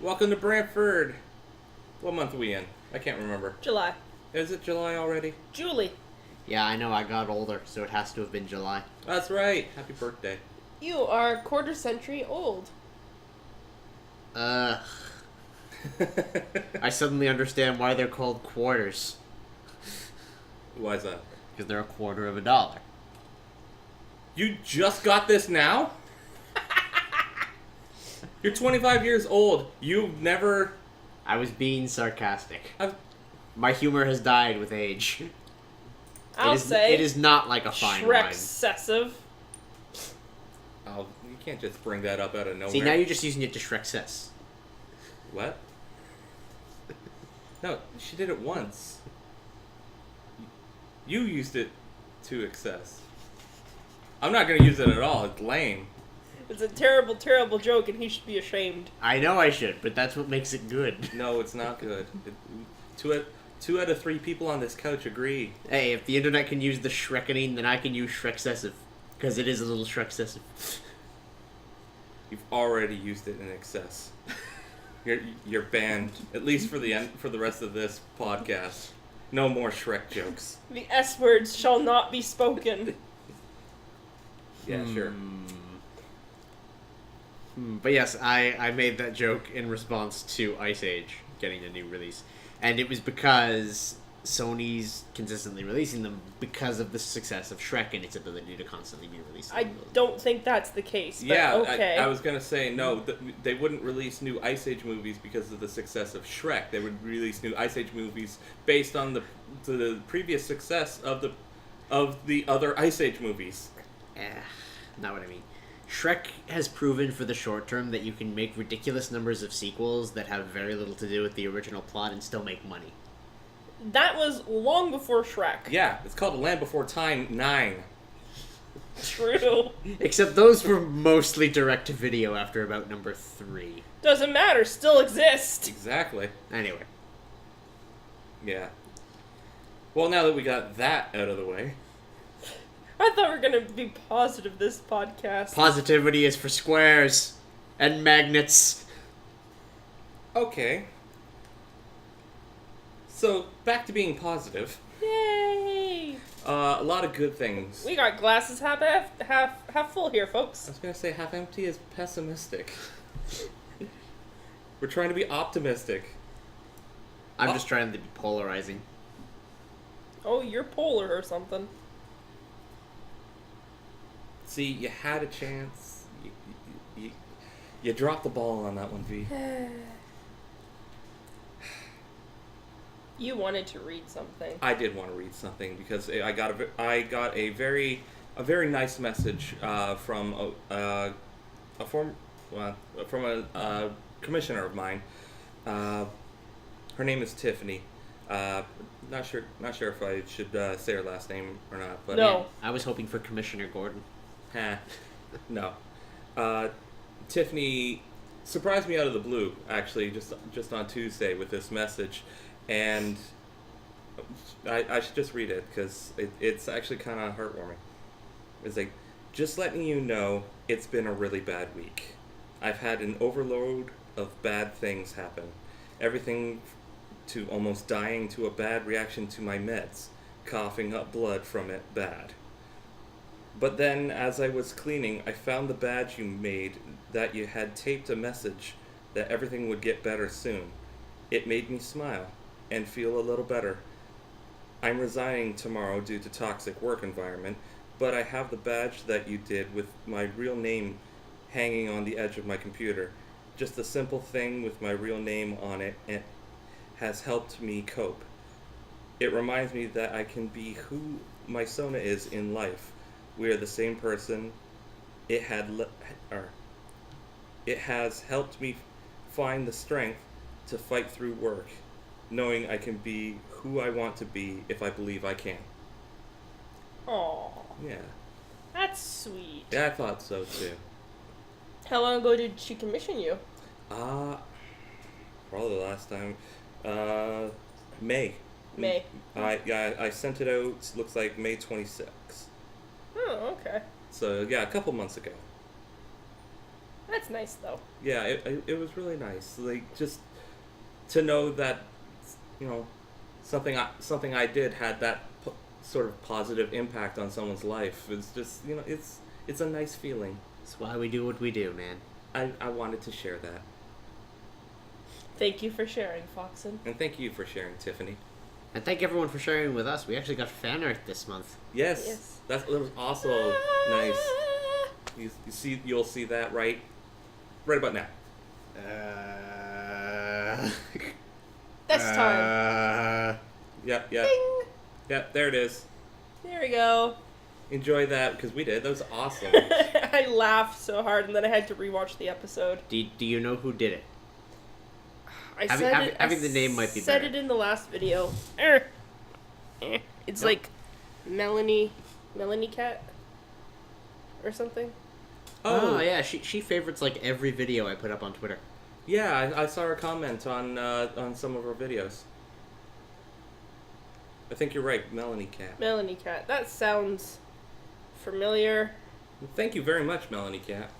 Welcome to BrantFurred. What month are we in? I can't remember. July. Is it July already? Julie. Yeah, I know, I got older, so it has to have been July. That's right. Happy birthday. You are a quarter century old. I suddenly understand why they're called quarters. Why is that? Because they're a quarter of a dollar. You just got this now? You're 25 years old. You've never... I was being sarcastic. I've... My humor has died with age. I'll say it is not like a fine wine. Shrek-cessive. Oh, you can't just bring that up out of nowhere. See, now you're just using it to Shrek-cess. What? No, she did it once. You used it to excess. I'm not going to use it at all. It's lame. It's a terrible, terrible joke, and he should be ashamed. I know I should, but that's what makes it good. No, it's not good. Two out of three people on this couch agree. Hey, if the internet can use the Shrekkening, then I can use Shrek-cessive. Because it is a little Shrek-cessive. You've already used it in excess. You're banned, at least for the rest of this podcast. No more Shrek jokes. The S words shall not be spoken. Yeah, sure. But yes, I made that joke in response to Ice Age getting a new release. And it was because Sony's consistently releasing them because of the success of Shrek and its ability to constantly be released. I don't think that's the case, but yeah, okay. I was going to say, no, they wouldn't release new Ice Age movies because of the success of Shrek. They would release new Ice Age movies based on the previous success of the other Ice Age movies. Not what I mean. Shrek has proven for the short term that you can make ridiculous numbers of sequels that have very little to do with the original plot and still make money. That was long before Shrek. Yeah, it's called The Land Before Time 9. True. Except those were mostly direct-to-video after about number 3. Doesn't matter, still exist. Exactly. Anyway. Yeah. Well, now that we got that out of the way... I thought we were going to be positive this podcast. Positivity is for squares and magnets. Okay. So, back to being positive. Yay! A lot of good things. We got glasses half full here, folks. I was going to say half empty is pessimistic. We're trying to be optimistic. I'm just trying to be polarizing. Oh, you're polar or something. See, you had a chance. You dropped the ball on that one, V. You wanted to read something. I did want to read something because I got a very nice message from a commissioner of mine. Her name is Tiffany. Not sure if I should say her last name or not. But no. I was hoping for Commissioner Gordon. No. Tiffany surprised me out of the blue, actually, just on Tuesday with this message, and I should just read it because it's actually kind of heartwarming. It's like, just letting you know, it's been a really bad week. I've had an overload of bad things happen. Everything to almost dying to a bad reaction to my meds, coughing up blood from it bad. But then, as I was cleaning, I found the badge you made that you had taped a message that everything would get better soon. It made me smile and feel a little better. I'm resigning tomorrow due to toxic work environment, but I have the badge that you did with my real name hanging on the edge of my computer. Just a simple thing with my real name on it and has helped me cope. It reminds me that I can be who my Sona is in life. We are the same person. It has helped me find the strength to fight through work, knowing I can be who I want to be if I believe I can. Aww. Yeah. That's sweet. Yeah, I thought so too. How long ago did she commission you? Probably the last time. May. May. I sent it out, looks like May 26th. Oh, okay. So, yeah, a couple months ago. That's nice, though. Yeah, it was really nice. Like, just to know that, you know, something I did had that sort of positive impact on someone's life. It's just, you know, it's a nice feeling. That's why we do what we do, man. I wanted to share that. Thank you for sharing, Foxin. And thank you for sharing, Tiffany. And thank everyone for sharing with us. We actually got fan art this month. Yes. That was also nice. You'll see that right about now. This time. Yep. Ding! Yep, there it is. There we go. Enjoy that, because we did. That was awesome. I laughed so hard, and then I had to rewatch the episode. Do you know who did it? Having the name might be said better. it in the last video. It's Nope. like Melanie Cat or something. Oh yeah, she favorites like every video I put up on Twitter. Yeah, I saw her comment on some of her videos. I think you're right, Melanie Cat. Melanie Cat. That sounds familiar. Thank you very much, Melanie Cat.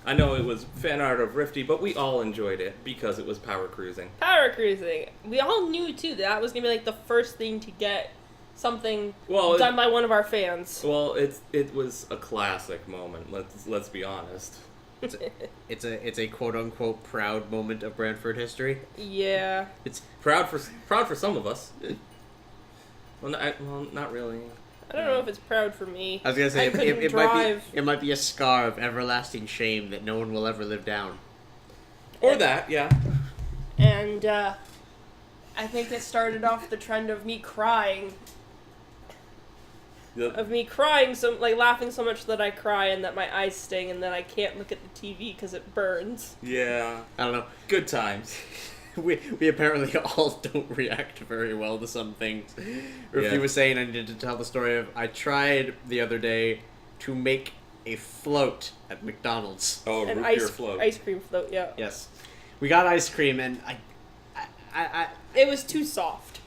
I know it was fan art of Riffti, but we all enjoyed it because it was power cruising. Power cruising. We all knew too that was gonna be like the first thing to get something done by one of our fans. Well, it was a classic moment. Let's be honest. It's a quote unquote proud moment of BrantFurred history. Yeah. It's proud for some of us. Well, not really. I don't know if it's proud for me. I was gonna say couldn't it might be a scar of everlasting shame that no one will ever live down. Or that, yeah. And I think it started off the trend of me crying. Of me crying, laughing so much that I cry and that my eyes sting and that I can't look at the TV because it burns. Yeah. I don't know. Good times. We apparently all don't react very well to some things. Riffti was saying I needed to tell the story of I tried the other day to make a float at McDonald's. Oh, An root ice beer float. ice cream float, yeah. Yes, we got ice cream and I It was too soft.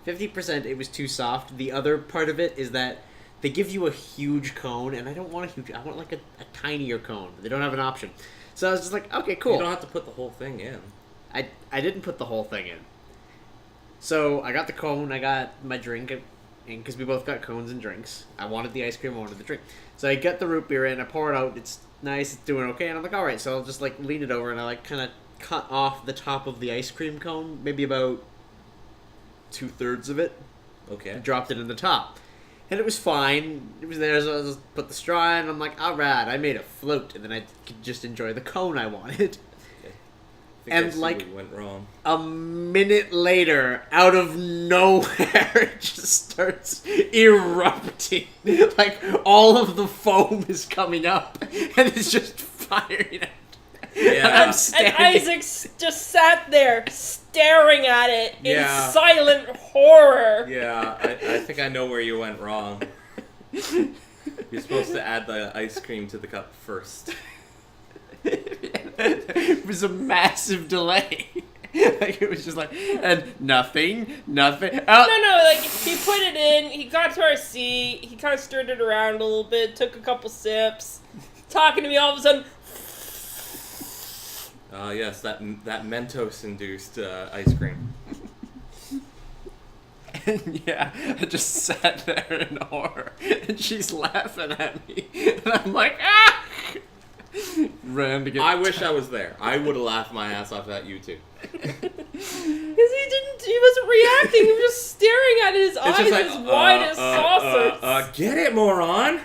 50% it was too soft. The other part of it is that they give you a huge cone, and I don't want a huge. I want like a tinier cone. They don't have an option. So I was just like, okay, cool. You don't have to put the whole thing in. I didn't put the whole thing in. So I got the cone, I got my drink, and because we both got cones and drinks. I wanted the ice cream, I wanted the drink. So I get the root beer in, I pour it out, it's nice, it's doing okay, and I'm like, alright, so I'll just like lean it over and I like kind of cut off the top of the ice cream cone, maybe about 2/3 of it. Okay. And dropped it in the top. And it was fine. It was there, so I just put the straw in. I'm like, alright, I made a float, and then I could just enjoy the cone I wanted. I And I see like where you went wrong. a minute later, out of nowhere, it just starts erupting. Like all of the foam is coming up, and it's just firing out. Yeah. I'm standing. And Isaac just sat there staring at it Yeah. in silent horror. Yeah, I think I know where you went wrong. You're supposed to add the ice cream to the cup first. It was a massive delay. Like it was just like, and nothing. Oh. No, like, he put it in, he got to our seat, he kind of stirred it around a little bit, took a couple sips, talking to me all of a sudden. Yes, that Mentos-induced ice cream. And yeah, I just sat there in horror, and she's laughing at me, and I'm like, ah! Ran to get. I wish I was there. I would have laughed my ass off at you too. Because he wasn't reacting, he was just staring at it, his eyes as wide as saucers. Get it, moron!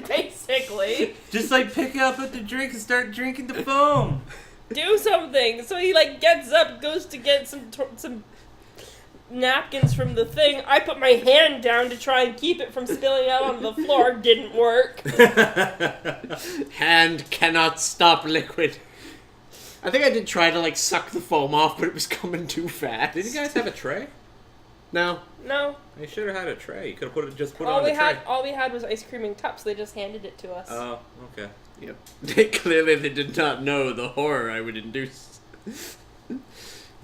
Basically. Just like pick up at the drink and start drinking the foam. Do something. So he like gets up, goes to get some napkins from the thing. I put my hand down to try and keep it from spilling out on the floor. Didn't work. Hand cannot stop liquid. I think I did try to like suck the foam off, but it was coming too fast. Did you guys have a tray? No. No. You should have had a tray. You could have put it All on the tray. we had was ice cream in cups. They just handed it to us. Oh, okay. Yep. Clearly they did not know the horror I would induce.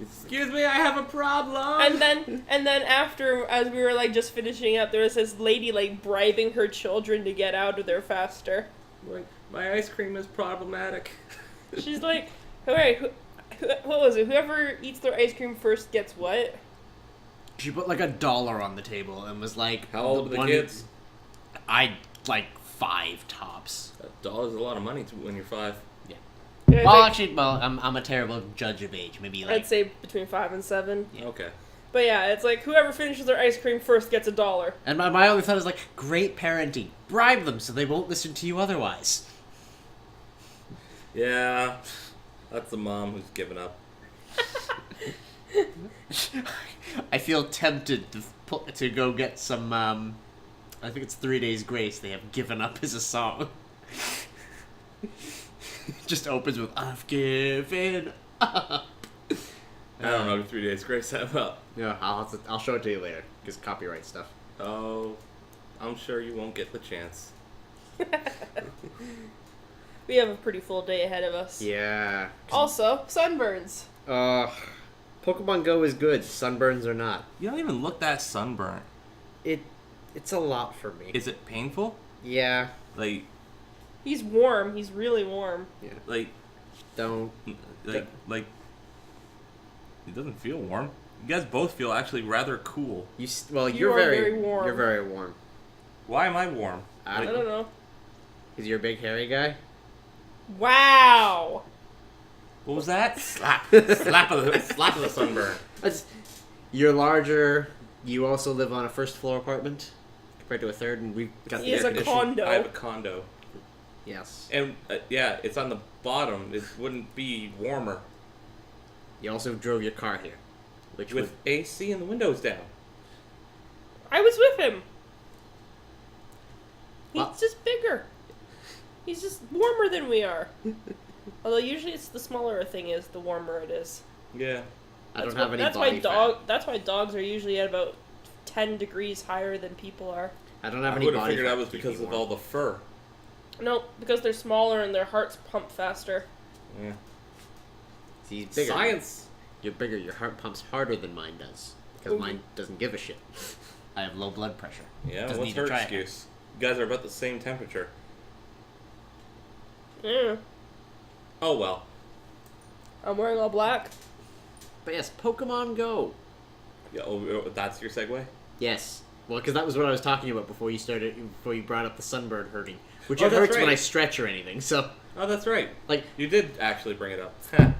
Excuse me, I have a problem. And then after, as we were like just finishing up, there was this lady like bribing her children to get out of there faster. Like, My ice cream is problematic. She's like, alright, what was it? Whoever eats their ice cream first gets what? She put like $1 on the table and was like, How old are the kids? I like 5 tops. $1 is a lot of money when you're 5. Yeah, Well, like, actually, I'm a terrible judge of age. Maybe like I'd say between 5 and 7. Yeah. Okay. But yeah, it's like whoever finishes their ice cream first gets $1. And my only thought is like, great parenting. Bribe them so they won't listen to you otherwise. Yeah, that's the mom who's given up. I feel tempted to go get some, I think it's 3 Days Grace. They have Given Up as a song. Just opens with, I've given up. I don't know if 3 Days Grace have up. Yeah, I'll show it to you later, because copyright stuff. Oh, I'm sure you won't get the chance. We have a pretty full day ahead of us. Yeah. Also, sunburns. Pokemon Go is good. Sunburns are not. You don't even look that sunburnt. It's a lot for me. Is it painful? Yeah. Like, He's warm. He's really warm. Yeah. like, Don't. like, it doesn't feel warm. You guys both feel actually rather cool. Well, You you're are very warm. You're very warm. Why am I warm? I don't know. Is you're a big hairy guy? Wow. What was that? Slap of the sunburn. You're larger. You also live on a first floor apartment compared to a third, and we've got He the has air a conditioning. condo. I have a condo, Yes. and yeah, it's on the bottom. It wouldn't be warmer You also drove your car here, which with AC and the windows down. I was with him. He's Well- just bigger. He's just warmer than we are. Although usually it's the smaller a thing is, the warmer it is. Yeah. I don't have any That's body fat. That's why dogs are usually at about 10 degrees higher than people are. I don't have I any would have body figured fat that was to keep because me of warm. all the fur. No, because they're smaller and their hearts pump faster. Yeah. He's bigger. Science. You're bigger. Your heart pumps harder than mine does. Because Ooh. mine doesn't give a shit. I have low blood pressure. Yeah. Doesn't What's need to her try it. excuse? You guys are about the same temperature. Yeah. Oh well. I'm wearing all black. But yes, Pokemon Go. Yeah. That's your segue. Yes. Well, because that was what I was talking about before you brought up the sunburn hurting. Which Oh, it that's hurts when right. I stretch or anything, so... Oh, that's right. Like, You did actually bring it up.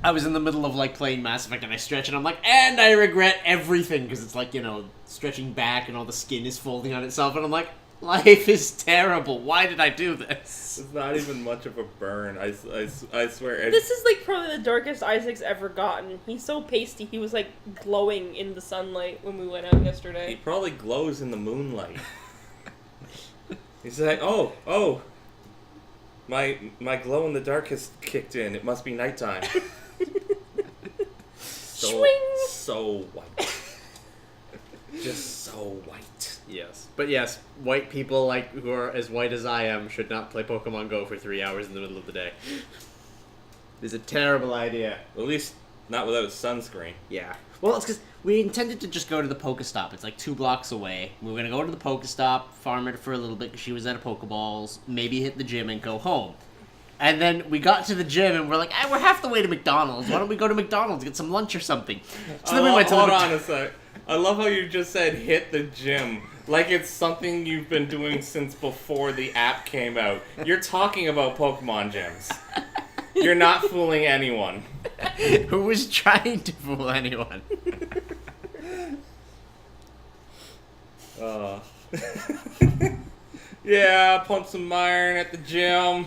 I was in the middle of, like, playing Mass Effect and I stretch and I'm like, and I regret everything, because it's like, you know, stretching back and all the skin is folding on itself, and I'm like, life is terrible. Why did I do this? It's not even much of a burn. I swear. This is like probably the darkest Isaac's ever gotten. He's so pasty. He was like glowing in the sunlight when we went out He yesterday. probably glows in the moonlight. He's like, oh, my glow in the dark has kicked in. It must be nighttime. Swing! So white. Just so white. Yes. But yes, white people, like, who are as white as I am, should not play Pokemon Go for 3 hours in the middle of the day. It's a terrible idea. At least not without sunscreen. Yeah. Well, it's because we intended to just go to the Pokestop. It's like 2 blocks away. We were going to go to the Pokestop, farm it for a little bit because she was out of Pokeballs, maybe hit the gym and go home. And then we got to the gym and we're like, we're half the way to McDonald's. Why don't we go to McDonald's, get some lunch or something? So then we went to Hold on a sec. I love how you just said hit the gym. Like it's something you've been doing since before the app came out. You're talking about Pokemon gyms. You're not fooling anyone. Who was trying to fool anyone? Yeah, pump some iron at the gym.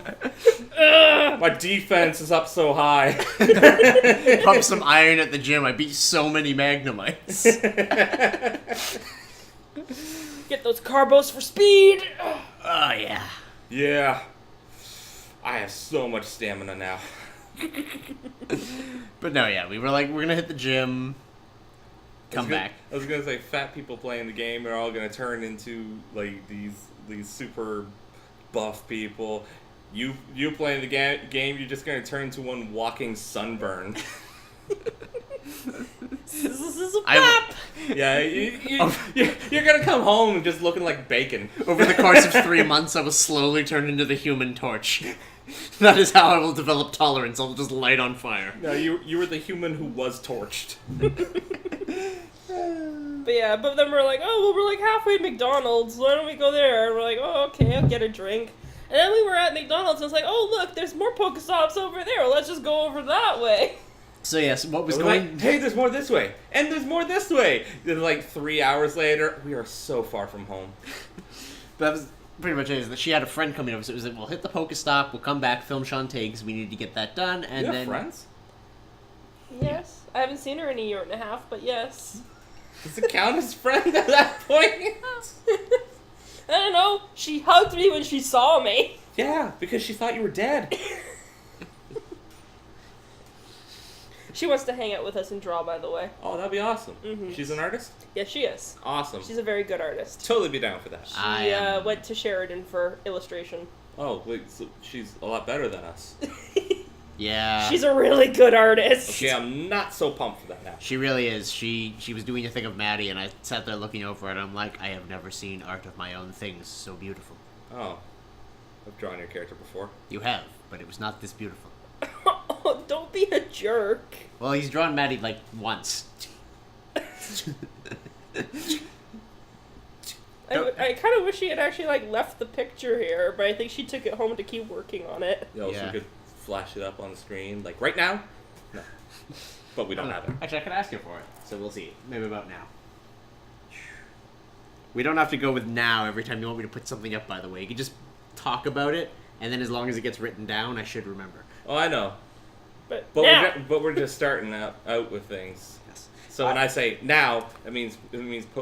My defense is up so high. Pump some iron at the gym. I beat so many Magnemites. Get those carbos for speed! Oh, yeah. Yeah. I have so much stamina now. But no, yeah, we were like, we're gonna hit the gym, come back. I was gonna say, fat people playing the game are all gonna turn into like these super buff people. You playing the game, you're just gonna turn into one walking sunburn. This is a pop! Yeah, you're gonna come home just looking like bacon. Over the course of 3 months, I was slowly turned into the Human Torch. That is how I will develop tolerance. I'll just light on fire. No, you were the human who was torched. But yeah, but then we're like, oh, well, we're like halfway at McDonald's. Why don't we go there? And we're like, oh, okay, I'll get a drink. And then we were at McDonald's, and it's like, oh, look, there's more Pokestops over there. Let's just go over that way. So yes, what was We're going? like, hey, there's more this way, and there's more this way. Then like 3 hours later, we are so far from home. That was pretty much it. Is that she had a friend coming over, so it was like, we'll hit the Pokestop, we'll come back, film Shantae, because we need to get that done, and You have then friends? Yes. I haven't seen her in a year and a half, but yes. Does it count as friend at that point? I don't know. She hugged me when she saw me. Yeah, because she thought you were dead. She wants to hang out with us and draw, by the way. Oh, that'd be awesome. Mhm. She's an artist? Yes, she is. Awesome. She's a very good artist. Totally be down for that. She went to Sheridan for illustration. Oh, wait, so she's a lot better than us. yeah, She's a really good artist. Okay, I'm not so pumped for that now. she really is. She was doing a thing of Maddie, and I sat there looking over it, and I'm like, I have never seen art of my own things so beautiful. Oh. I've drawn your character before. You have, but it was not this beautiful. Oh, don't be a jerk. Well, he's drawn Maddie like once. I kind of wish she had actually like left the picture here, but I think she took it home to keep working on it. You know, so Yeah. we could flash it up on the screen, like right now? No. But we don't have it. Actually, I could ask her for it, so we'll see. Maybe about now. We don't have to go with now every time you want me to put something up, by the way. You can just talk about it, and then as long as it gets written down, I should remember. Oh, I know. But But now, we're just starting out with things. Yes. So when I say now, it means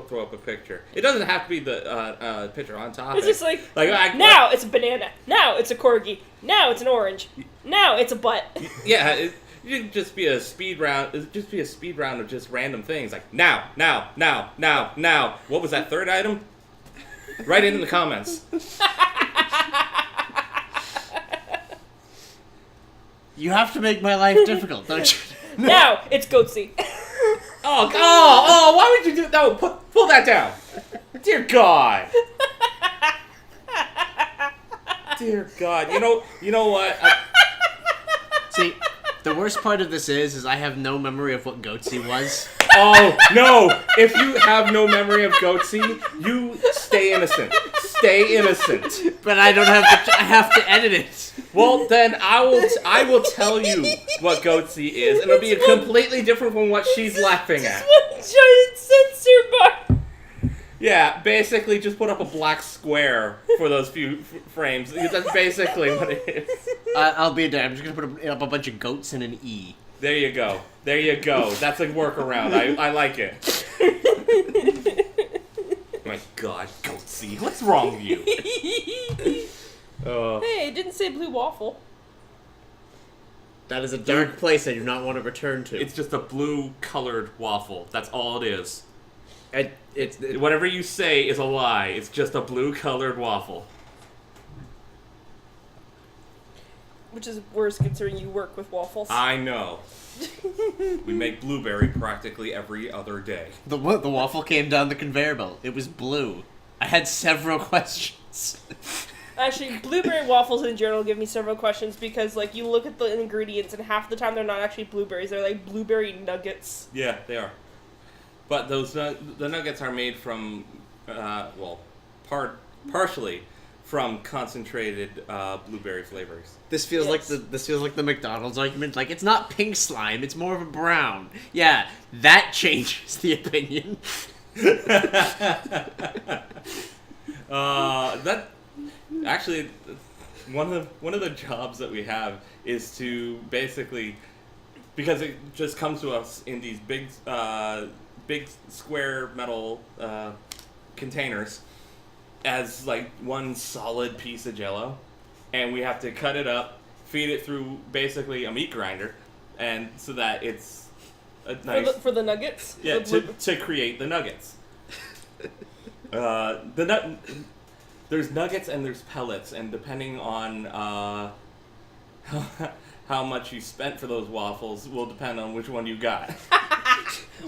throw up a picture. It doesn't have to be the picture on top. it's just like I- now it's a banana. Now it's a corgi. Now it's an orange. Now it's a butt. Yeah, it should just be a speed round. It'd just be a speed round of just random things like now. What was that third item? Write it in the comments. You have to make my life difficult, don't you? Now it's goatsy. Oh! Why would you do that? No, pull that down. Dear God. Dear God. You know what? See, the worst part of this is I have no memory of what Goatsy was. Oh no! If you have no memory of Goatsy, you stay innocent. Stay innocent. But I don't have to. I have to edit it. Well, then I will tell you what Goatsy is, and it'll be completely different from what she's laughing at. One giant censor bar. Yeah, basically just put up a black square for those few frames. That's basically what it is. I'll be there. I'm just gonna put up a bunch of goats and an E. There you go. That's a workaround. I like it. My God, Goatsy, what's wrong with you? Hey, it didn't say blue waffle. That is a dark place I do not want to return to. It's just a blue-colored waffle. That's all it is. It's Whatever you say is a lie. It's just a blue-colored waffle. Which is worse considering you work with waffles. I know. We make blueberry practically every other day. the waffle came down the conveyor belt. It was blue. I had several questions. Actually, blueberry waffles in general give me several questions because, like, you look at the ingredients and half the time they're not actually blueberries. They're like blueberry nuggets. Yeah, they are. But those the nuggets are made from, partially from concentrated blueberry flavors. This feels Yes. like the McDonald's argument. Like, it's not pink slime, it's more of a brown. Yeah, that changes the opinion. That actually one of the jobs that we have is to basically, because it just comes to us in these big square metal containers as like one solid piece of Jell-O, and we have to cut it up, feed it through basically a meat grinder, and so that it's a nice For the nuggets? yeah The to create the nuggets. There's nuggets and there's pellets, and depending on how much you spent for those waffles will depend on which one you got.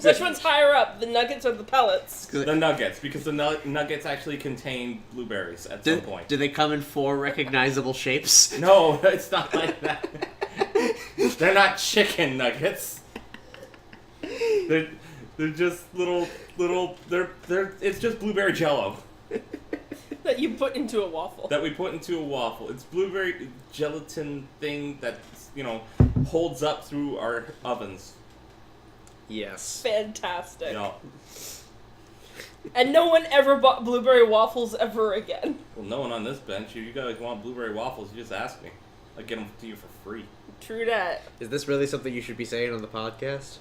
Which one's higher up, the nuggets or the pellets? The nuggets, because the nuggets actually contain blueberries at some point. Do they come in 4 recognizable shapes? No, it's not like that. They're not chicken nuggets. They're just little. They're it's just blueberry jello That you put into a waffle. that we put into a waffle. It's blueberry gelatin thing that holds up through our ovens. Yes. Fantastic. You know, And no one ever bought blueberry waffles ever again. well, no one on this bench. You guys want blueberry waffles? You just ask me. I get them to you for free. True that. Is this really something you should be saying on the podcast?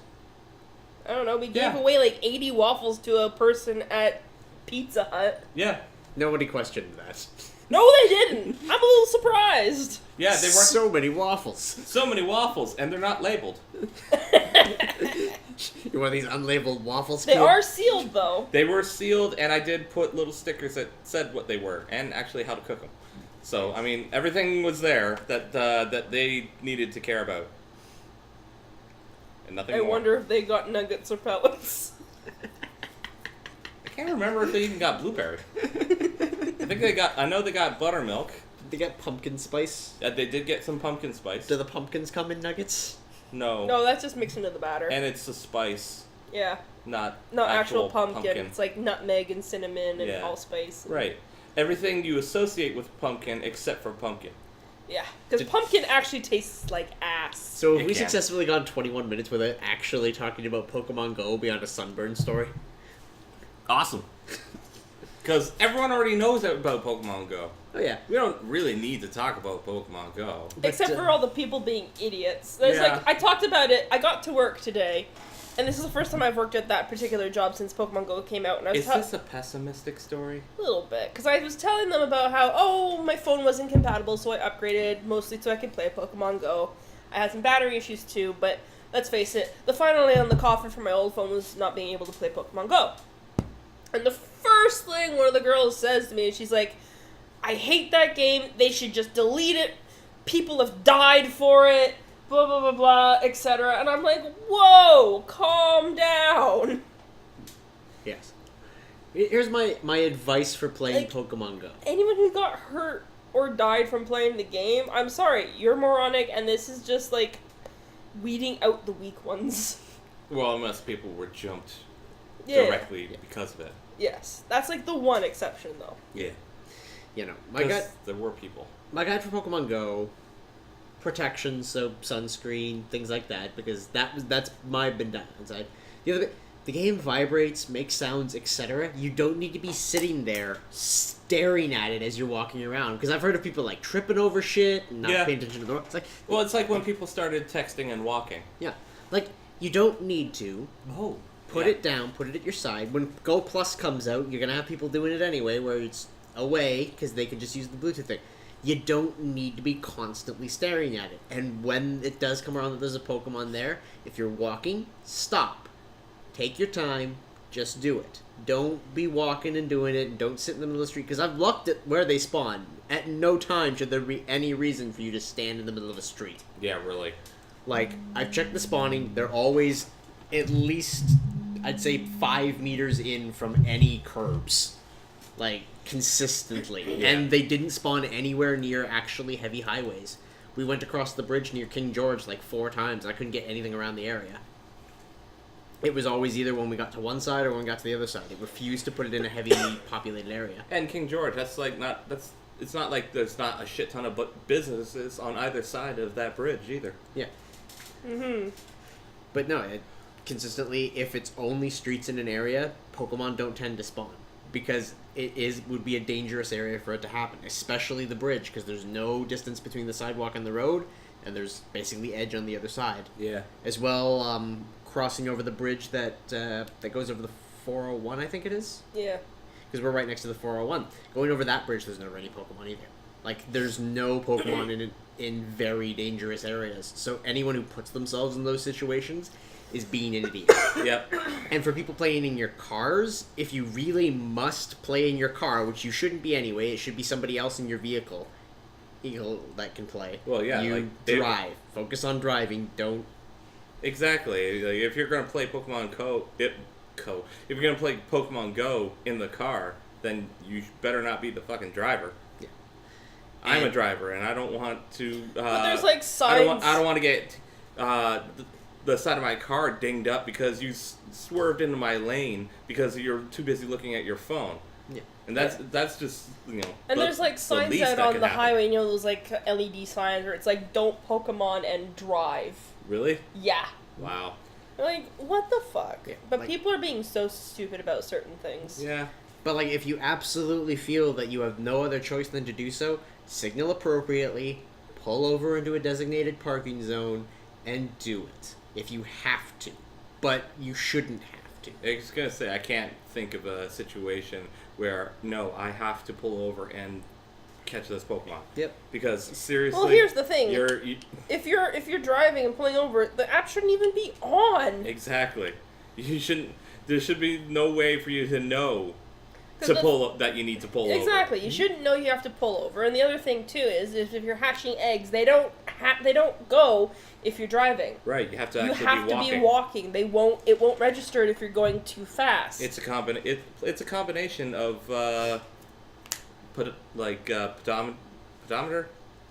I don't know, we gave Yeah. away like 80 waffles to a person at Pizza Hut. Yeah, Nobody questioned that. No, they didn't! I'm a little surprised. yeah. They were so many waffles. so many waffles, and they're not labeled. You want these unlabeled waffles? They kid? are sealed though. They were sealed, and I did put little stickers that said what they were and actually how to cook them. So, I mean, everything was there that they needed to care about, and nothing I more. wonder if they got nuggets or pellets. I can't remember if they even got blueberry. I know they got buttermilk. Did they get pumpkin spice? They did get some pumpkin spice. Do the pumpkins come in nuggets? No. No, that's just mixed into the batter. And it's a spice, Yeah. not Actual pumpkin. It's like nutmeg and cinnamon and Yeah. allspice. Right. Everything you associate with pumpkin except for pumpkin. Yeah, because pumpkin actually tastes like ass. So have It we can. successfully gone 21 minutes without actually talking about Pokemon Go beyond a sunburn story? Awesome. Because everyone already knows about Pokemon Go. Oh yeah. We don't really need to talk about Pokemon Go. Except for all the people being idiots. There's Yeah. I talked about it. I got to work today, and this is the first time I've worked at that particular job since Pokemon Go came out. And I was Is this a pessimistic story? a little bit because I was telling them about how my phone wasn't compatible, so I upgraded mostly so I could play Pokemon Go. I had some battery issues too, but let's face it, the final nail in the coffin for my old phone was not being able to play Pokemon Go. And the first thing one of the girls says to me, she's like, I hate that game, they should just delete it, people have died for it, blah blah blah blah, etc. And I'm like, whoa, calm down. Yes. Here's my advice for playing Like- Pokemon Go. Anyone who got hurt or died from playing the game, I'm sorry, you're moronic, and this is just like weeding out the weak ones. Well, unless people were jumped Yeah. directly because of it. Yes, that's like the one exception though. Yeah. You know, There were people. my guide for Pokemon Go, protection, so sunscreen, things like that, because that's my downside. The other bit, the game vibrates, makes sounds, etc. You don't need to be sitting there staring at it as you're walking around, because I've heard of people like tripping over shit and not Yeah. paying attention to the road. It's like, Well, it's like when people started texting and walking. yeah, like you don't need to. Oh. Put it down, put it at your side. When Go Plus comes out, you're going to have people doing it anyway, where it's away, because they can just use the Bluetooth thing. You don't need to be constantly staring at it. And when it does come around that there's a Pokemon there, if you're walking, stop. Take your time, just do it. Don't be walking and doing it, and don't sit in the middle of the street, because I've looked at where they spawn. At no time should there be any reason for you to stand in the middle of a street. Yeah, really. Like, I've checked the spawning, they're always at least, I'd say, 5 meters in from any curbs. Like, consistently. Yeah. And they didn't spawn anywhere near actually heavy highways. We went across the bridge near King George like 4 times, and I couldn't get anything around the area. It was always either when we got to one side or when we got to the other side. It refused to put it in a heavily populated area. And King George, it's not like there's not a shit ton of businesses on either side of that bridge either. Yeah. Mm-hmm. But no, consistently, if it's only streets in an area, Pokemon don't tend to spawn. Because would be a dangerous area for it to happen, especially the bridge, because there's no distance between the sidewalk and the road, and there's basically edge on the other side. Yeah. As well, crossing over the bridge that goes over the 401, I think it is, Yeah. because we're right next to the 401. Going over that bridge, there's never any Pokemon either. Like, there's no Pokemon in very dangerous areas. So anyone who puts themselves in those situations is being an idiot. Yep. And for people playing in your cars, if you really must play in your car, which you shouldn't be anyway, it should be somebody else in your vehicle that can play. Well, yeah, You like, they- drive. Focus on driving. Don't Exactly. Like, if you're gonna play if you're gonna play Pokemon Go in the car, then you better not be the fucking driver. Yeah. I'm a And- driver, and I don't want to. But there's like signs. I don't want to get the side of my car dinged up because you swerved into my lane because you're too busy looking at your phone. Yeah. And that's just, you know. And there's like the signs least out that on could the happen. highway, those like LED signs where it's like, don't Pokemon and drive. Really? Yeah. Wow. Like, what the fuck? Yeah, But like- people are being so stupid about certain things. Yeah. But like, if you absolutely feel that you have no other choice than to do so, signal appropriately, pull over into a designated parking zone, and do it. If you have to. But you shouldn't have to. I was gonna say I can't think of a situation where no, I have to pull over and catch this Pokemon. Yep. Because seriously, Well, here's the thing. You, If you're driving and pulling over, the app shouldn't even be on. exactly. You shouldn't. There should be no way for you to know 'Cause to the- pull that you need to pull over. Exactly. You shouldn't know you have to pull over. And the other thing too is if you're hatching eggs, they don't go if you're driving. Right. You have to You actually have be to walking. be walking. It won't register it if you're going too fast. It's a it's a combination of pedometer,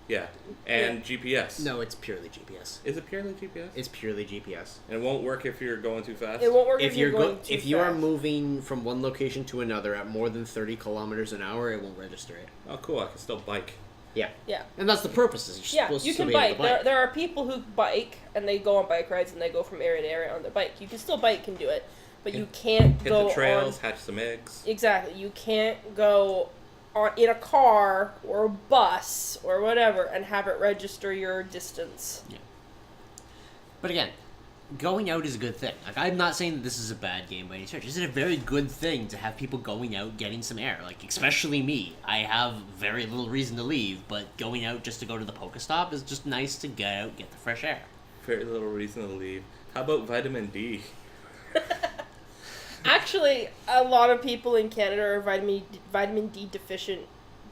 yeah, and GPS. No, it's purely GPS. Is it purely GPS? It's purely GPS. And it won't work if you're going too fast. It won't work if, If you're you're going too if you are fast. moving from one location to another at more than 30 kilometers an hour, it won't register it. Oh, cool! I can still bike. Yeah. Yeah. And that's the purpose. Is you're Yeah, supposed you to can be able bike. to bike. There are people who bike and they go on bike rides and they go from area to area on their bike. You can still bike and do it, but you can't Hit go the trails, on. hatch some eggs. Exactly, you can't go on in a car or a bus or whatever and have it register your distance. But again, going out is a good thing. Like, I'm not saying that this is a bad game by any stretch. It's a very good thing to have people going out, getting some air. Like, especially me. I have very little reason to leave, but going out just to go to the Pokestop is just nice to get out, get the fresh air. Very little reason to leave. How about vitamin D? Actually, a lot of people in Canada are vitamin D deficient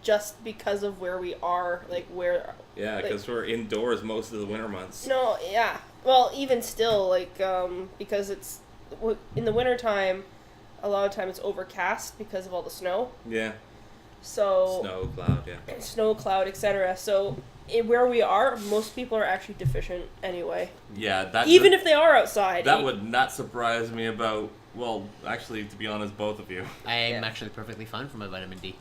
just because of where we are, like where. Yeah, like- because we're indoors most of the winter months. No, yeah. Well, even still, like, because it's in the wintertime, a lot of time it's overcast because of all the snow. Yeah, So snow, cloud, yeah. snow, cloud, etc. So where we are, most people are actually deficient anyway. Yeah, that Even if they are outside. that would not surprise me about. Well, actually, to be honest, both of you. I'm Yeah. actually perfectly fine for my vitamin D.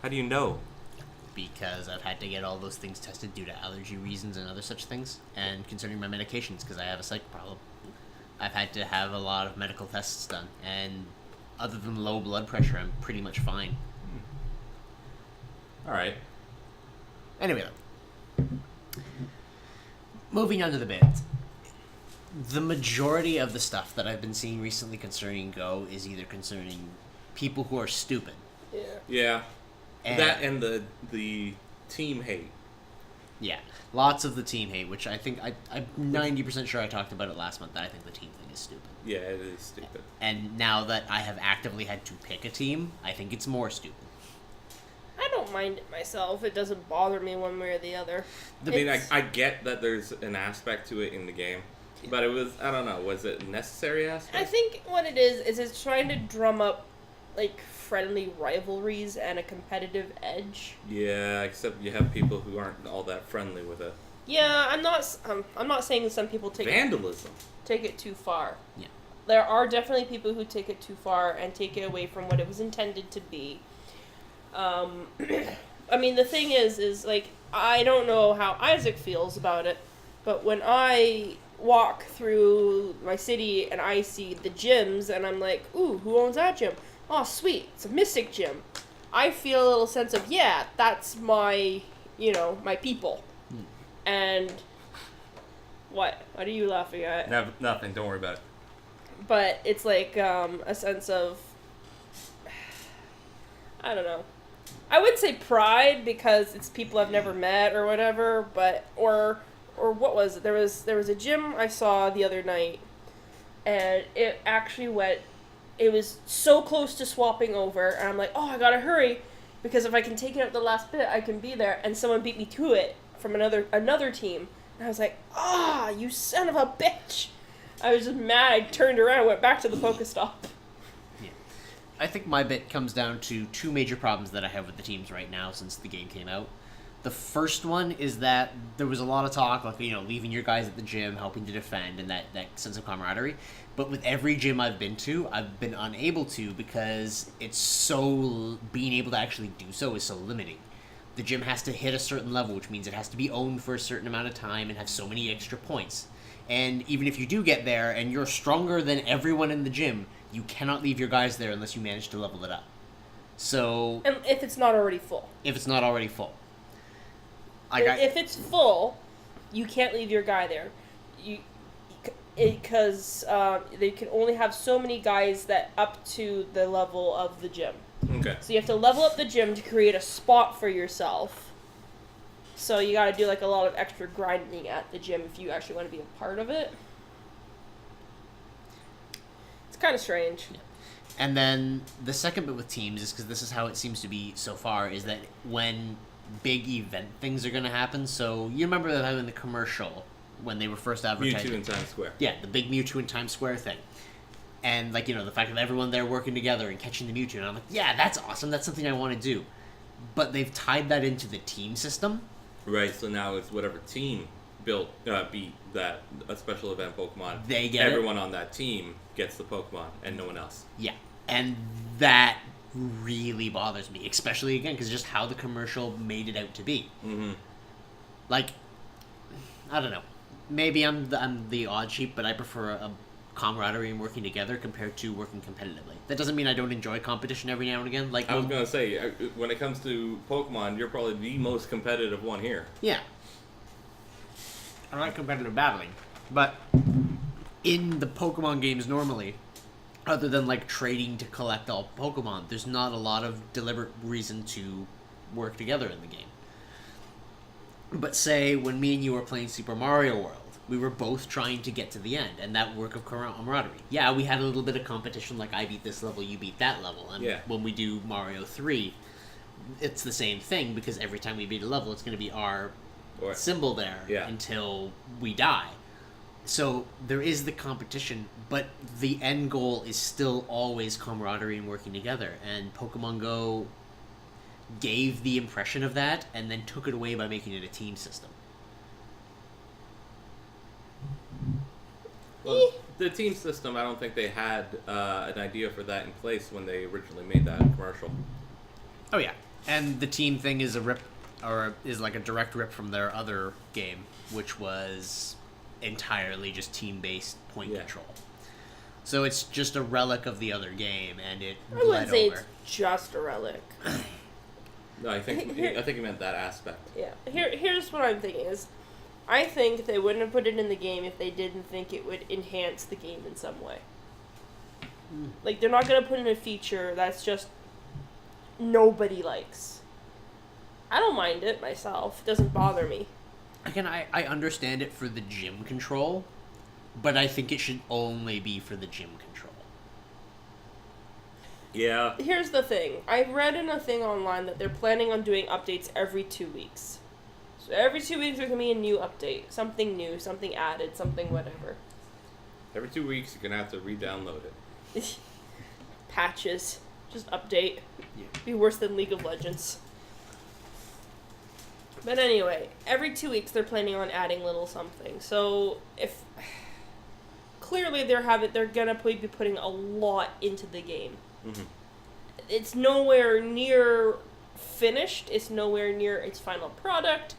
How do you know? Because I've had to get all those things tested due to allergy reasons and other such things. And concerning my medications, because I have a psych problem. I've had to have a lot of medical tests done. And other than low blood pressure, I'm pretty much fine. All right. Anyway, though. Moving on to the bids. The majority of the stuff that I've been seeing recently concerning Go is either concerning people who are stupid. Yeah. Yeah. And, That and the team hate. Yeah, lots of the team hate, which I think I'm 90% sure I talked about it last month, that I think the team thing is stupid. Yeah, it is stupid. And now that I have actively had to pick a team, I think it's more stupid. I don't mind it myself. It doesn't bother me one way or the other. I mean, It's- I get that there's an aspect to it in the game, but it was, I don't know, was it a necessary aspect? I think what it is it's trying to drum up, like, friendly rivalries and a competitive edge. Yeah, except you have people who aren't all that friendly with it. Yeah, I'm not saying some people take Vandalism. it too far. Yeah. There are definitely people who take it too far and take it away from what it was intended to be. I mean, the thing is like, I don't know how Isaac feels about it, but when I walk through my city and I see the gyms and I'm like, ooh, who owns that gym? Oh, sweet, it's a Mystic gym. I feel a little sense of, yeah, that's my, my people. And what? What are you laughing at? No, nothing, don't worry about it. But it's like a sense of, I don't know. I wouldn't say pride because it's people I've never met or whatever, but or what was it? There was a gym I saw the other night, and it actually it was so close to swapping over, and I'm like, oh, I gotta hurry, because if I can take it out the last bit, I can be there. And someone beat me to it from another team, And I was like, you son of a bitch! I was just mad. I turned around and went back to the Pokestop. Yeah. I think my bit comes down to two major problems that I have with the teams right now since the game came out. The first one is that there was a lot of talk, like, leaving your guys at the gym, helping to defend, and that sense of camaraderie. But with every gym I've been to, I've been unable to because being able to actually do so is so limiting. The gym has to hit a certain level, which means it has to be owned for a certain amount of time and have so many extra points. And even if you do get there and you're stronger than everyone in the gym, you cannot leave your guys there unless you manage to level it up. So... And if it's not already full. If it's not already full. If it's full, you can't leave your guy there. Because they can only have so many guys that up to the level of the gym. Okay. So you have to level up the gym to create a spot for yourself. So you gotta do like a lot of extra grinding at the gym if you actually want to be a part of it. It's kind of strange. Yeah. And then the second bit with teams is because this is how it seems to be so far, is that when big event things are going to happen, so you remember that in the commercial when they were first advertising Mewtwo in Times Square. Yeah, the big Mewtwo in Times Square thing. And, the fact of everyone there working together and catching the Mewtwo. And I'm like, yeah, that's awesome. That's something I want to do. But they've tied that into the team system. Right, so now it's whatever team beat that a special event Pokemon. They get everyone on that team gets the Pokemon, and no one else. Yeah, and that really bothers me, especially, again, because just how the commercial made it out to be. Mm-hmm. I don't know. Maybe I'm the odd sheep, but I prefer a camaraderie and working together compared to working competitively. That doesn't mean I don't enjoy competition every now and again. I was going to say, when it comes to Pokemon, you're probably the most competitive one here. Yeah. I like competitive battling, but in the Pokemon games normally, other than trading to collect all Pokemon, there's not a lot of deliberate reason to work together in the game. But say when me and you were playing Super Mario World, we were both trying to get to the end, and that work of camaraderie. Yeah, we had a little bit of competition, like I beat this level, you beat that level, and when we do Mario 3, it's the same thing, because every time we beat a level, it's going to be our symbol there until we die. So there is the competition, but the end goal is still always camaraderie and working together. And Pokemon Go gave the impression of that and then took it away by making it a team system. Well, the team system, I don't think they had an idea for that in place when they originally made that commercial. Oh yeah, and the team thing is is like a direct rip from their other game, which was entirely just team-based point control. So it's just a relic of the other game, and it bled over. I wouldn't say it's just a relic. No, I think you meant that aspect. Yeah. Here's what I'm thinking is, I think they wouldn't have put it in the game if they didn't think it would enhance the game in some way. They're not going to put in a feature that's just nobody likes. I don't mind it myself. It doesn't bother me. Again, I understand it for the gym control, but I think it should only be for the gym control. Yeah. Here's the thing. I read in a thing online that they're planning on doing updates every 2 weeks. So every 2 weeks there's going to be a new update. Something new, something added, something whatever. Every 2 weeks you're going to have to re-download it. Patches. Just update. Yeah. Be worse than League of Legends. But anyway, every 2 weeks they're planning on adding little something. So if clearly they're gonna be putting a lot into the game. Mm-hmm. It's nowhere near finished. It's nowhere near its final product.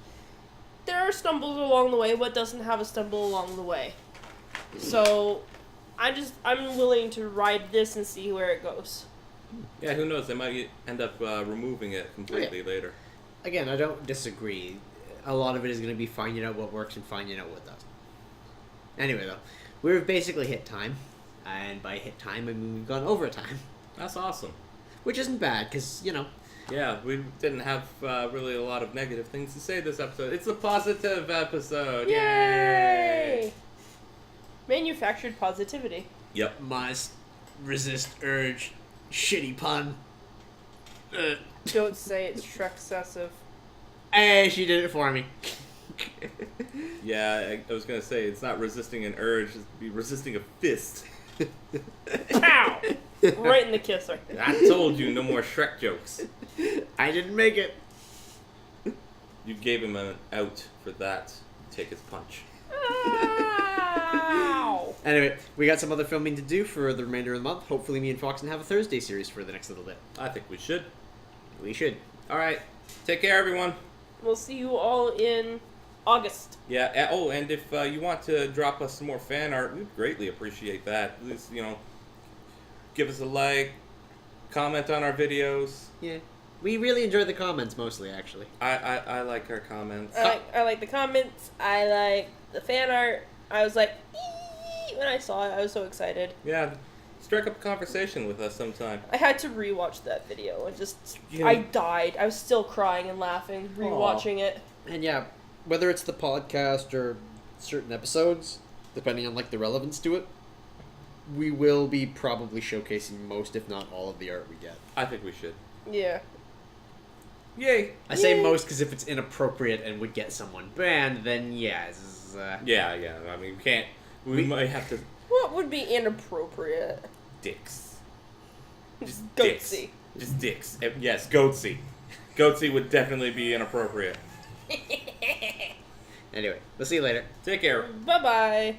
There are stumbles along the way. What doesn't have a stumble along the way? So I'm willing to ride this and see where it goes. Yeah, who knows? They might end up removing it completely later. Again, I don't disagree. A lot of it is going to be finding out what works and finding out what doesn't. Anyway, though, we've basically hit time. And by hit time, I mean we've gone over time. That's awesome. Which isn't bad, because, Yeah, we didn't have really a lot of negative things to say this episode. It's a positive episode. Yay! Manufactured positivity. Yep. Must resist urge. Shitty pun. Don't say it's Shrek-cessive. Hey, she did it for me. Yeah, I was gonna say it's not resisting an urge; it's be resisting a fist. Pow! Right in the kisser. I told you, no more Shrek jokes. I didn't make it. You gave him an out for that. Take his punch. Ow! Anyway, we got some other filming to do for the remainder of the month. Hopefully me and Foxin have a Thursday series for the next little bit. I think we should. We should. All right, take care, everyone. We'll see you all in August. Yeah. Oh, and if you want to drop us some more fan art, we'd greatly appreciate that. Please, give us a like, comment on our videos. Yeah. We really enjoy the comments mostly, actually. I like our comments. I like the comments. I like the fan art. I was like, "Eee!" when I saw it. I was so excited. Yeah, strike up a conversation with us sometime. I had to rewatch that video and just Yeah. I died. I was still crying and laughing rewatching it. And yeah, whether it's the podcast or certain episodes, depending on like the relevance to it, we will be probably showcasing most, if not all, of the art we get. I think we should. Yeah. Yay! I say Yay. most because if it's inappropriate and would get someone banned, then yeah, this is, Yeah. I mean, we can't. We might have to. What would be inappropriate? Dicks. Just Goatsy. dicks. Just dicks. Yes, goatsy. Goatsy would definitely be inappropriate. Anyway, we'll see you later. Take care. Bye-bye.